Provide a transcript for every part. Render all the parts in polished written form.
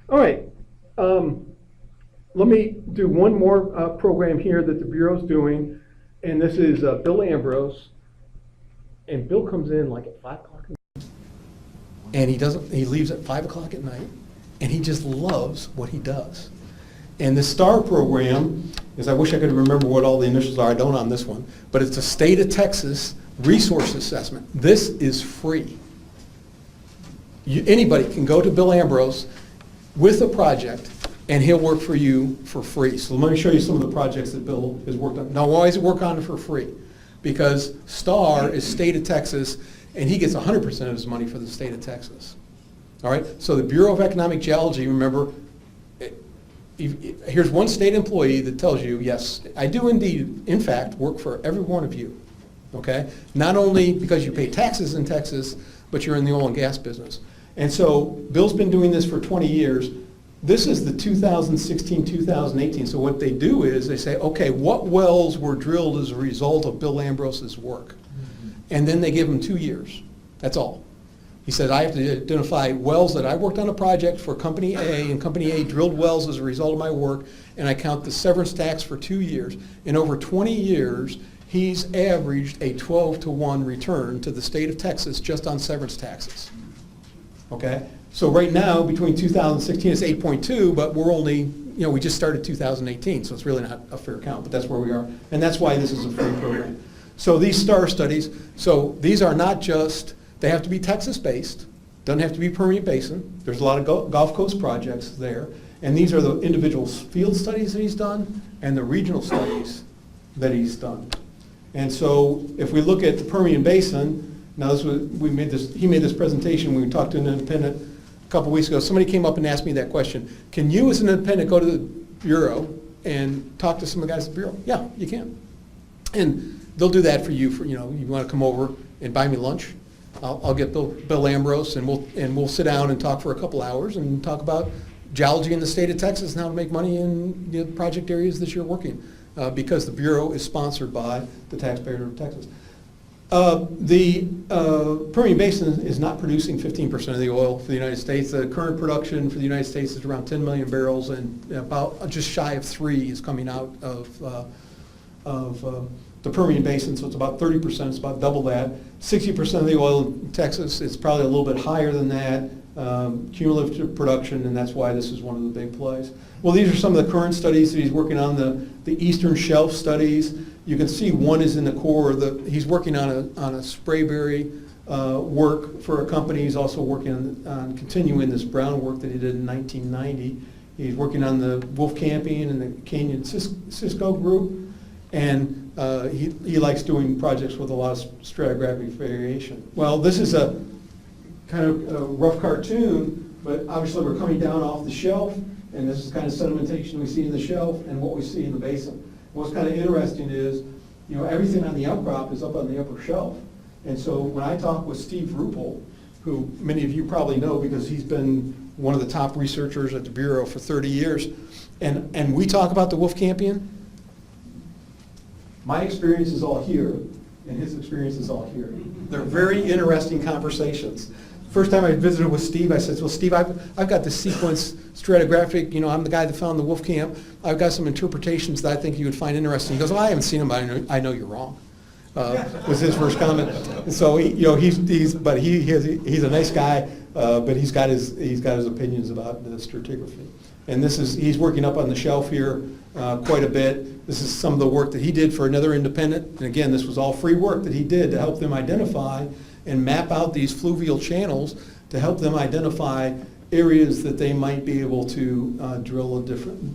All right. Let me do one more program here that the Bureau's doing, and this is Bill Ambrose. And Bill comes in like at 5 o'clock. And he leaves at 5 o'clock at night, and he just loves what he does. And the STARR program is, I wish I could remember what all the initials are, I don't on this one, but it's a state of Texas resource assessment. This is free. Anybody can go to Bill Ambrose with a project, and he'll work for you for free. So let me show you some of the projects that Bill has worked on. Now, why does he work on it for free? Because STARR is state of Texas, and he gets 100% of his money for the state of Texas. All right, so the Bureau of Economic Geology, remember, here's one state employee that tells you, yes, I do indeed, in fact, work for every one of you, okay? Not only because you pay taxes in Texas, but you're in the oil and gas business. And so Bill's been doing this for 20 years. This is the 2016-2018. So what they do is they say, okay, what wells were drilled as a result of Bill Ambrose's work? And then they give him 2 years. That's all. He said, I have to identify wells that I worked on a project for Company A, and Company A drilled wells as a result of my work, and I count the severance tax for 2 years. In over 20 years, he's averaged a 12-to-1 return to the state of Texas just on severance taxes. Okay? So right now, between 2016, it's 8.2, but we're only, we just started 2018, so it's really not a fair count, but that's where we are. And that's why this is a free program. So these STARR studies, so these are not just, they have to be Texas-based, doesn't have to be Permian Basin. There's a lot of Gulf Coast projects there. And these are the individual field studies that he's done and the regional studies that he's done. And so if we look at the Permian Basin, now this was, he made this presentation when we talked to an independent a couple weeks ago. Somebody came up and asked me that question. Can you as an independent go to the Bureau and talk to some of the guys at the Bureau? Yeah, you can. And they'll do that for you. You want to come over and buy me lunch? I'll get Bill Ambrose, and we'll sit down and talk for a couple hours and talk about geology in the state of Texas and how to make money in the project areas that you're working, because the Bureau is sponsored by the taxpayer of Texas. The Permian Basin is not producing 15% of the oil for the United States. The current production for the United States is around 10 million barrels, and about just shy of 3 is coming out of the Permian Basin, so it's about 30%, it's about double that. 60% of the oil in Texas, it's probably a little bit higher than that, cumulative production, and that's why this is one of the big plays. Well, these are some of the current studies that he's working on, the Eastern Shelf studies. You can see one is in the core. He's working on a Sprayberry work for a company. He's also working on continuing this Brown work that he did in 1990. He's working on the Wolf Camping and the Canyon Cisco group. And he likes doing projects with a lot of stratigraphic variation. Well, this is a kind of a rough cartoon, but obviously we're coming down off the shelf, and this is kind of sedimentation we see in the shelf and what we see in the basin. What's kind of interesting is, everything on the outcrop is up on the upper shelf. And so when I talk with Steve Ruppel, who many of you probably know because he's been one of the top researchers at the Bureau for 30 years, and we talk about the Wolfcampian, my experience is all here, and his experience is all here. They're very interesting conversations. First time I visited with Steve, I said, well, Steve, I've got this sequence stratigraphic, I'm the guy that found the Wolf Camp. I've got some interpretations that I think you would find interesting. He goes, well, I haven't seen them, but I know you're wrong, was his first comment. And so, he's a nice guy, but he's got his opinions about the stratigraphy. And he's working up on the shelf here quite a bit. This is some of the work that he did for another independent. And again, this was all free work that he did to help them identify and map out these fluvial channels to help them identify areas that they might be able to drill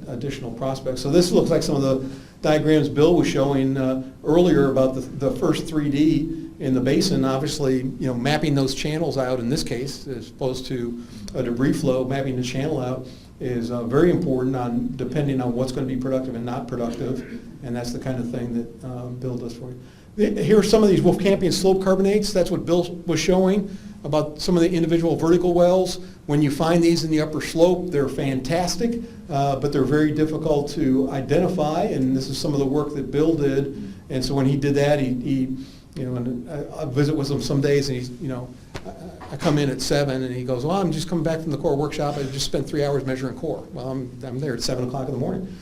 additional prospects. So this looks like some of the diagrams Bill was showing earlier about the first 3D in the basin. Obviously, mapping those channels out in this case, as opposed to a debris flow, mapping the channel out is very important depending on what's going to be productive and not productive, and that's the kind of thing that Bill does for you. Here are some of these Wolfcampian slope carbonates. That's what Bill was showing about some of the individual vertical wells. When you find these in the upper slope, they're fantastic, but they're very difficult to identify, and this is some of the work that Bill did. And so when he did that, I visit with him some days, and he's, I come in at 7 and he goes, well, I'm just coming back from the core workshop. I just spent 3 hours measuring core. Well, I'm there at 7 o'clock in the morning.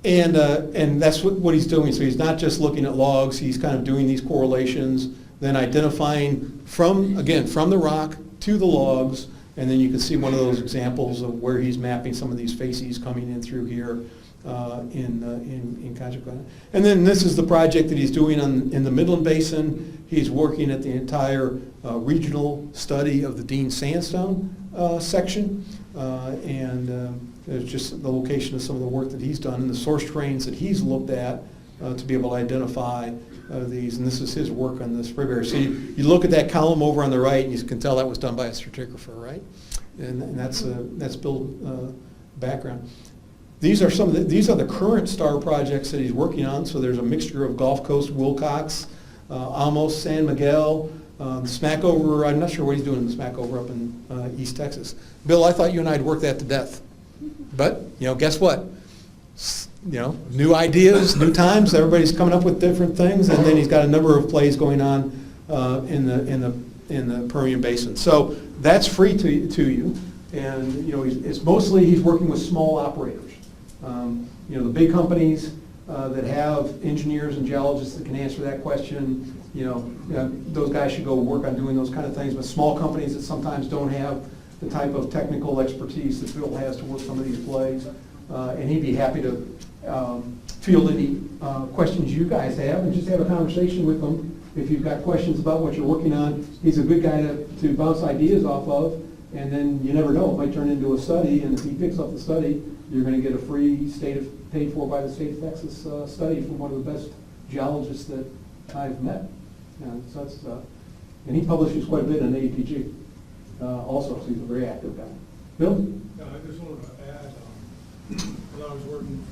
And that's what he's doing. So he's not just looking at logs, he's kind of doing these correlations, then identifying from the rock to the logs, and then you can see one of those examples of where he's mapping some of these facies coming in through here in Conshohocken. And then this is the project that he's doing in the Midland Basin. He's working at the entire regional study of the Dean Sandstone section, and there's just the location of some of the work that he's done and the source terrains that he's looked at to be able to identify these, and this is his work on the Sprayberry. So you look at that column over on the right, and you can tell that was done by a stratigrapher, right? And that's Bill's background. These are the current STARR projects that he's working on. So there's a mixture of Gulf Coast, Wilcox, Alamos, San Miguel, the Smackover. I'm not sure what he's doing in the Smackover up in East Texas. Bill, I thought you and I'd worked that to death, but guess what? New ideas, new times. Everybody's coming up with different things, and then he's got a number of plays going on in the Permian Basin. So that's free to you, and it's mostly he's working with small operators. The big companies that have engineers and geologists that can answer that question. Those guys should go work on doing those kind of things. But small companies that sometimes don't have the type of technical expertise that Bill has to work some of these plays, and he'd be happy to field any questions you guys have and just have a conversation with them. If you've got questions about what you're working on, he's a good guy to bounce ideas off of, and then you never know, it might turn into a study, and if he picks up the study, you're going to get a free paid for by the state of Texas study from one of the best geologists that I've met. So that's, and he publishes quite a bit in AEPG also, so he's a very active guy. Bill? I just wanted to add, when I was working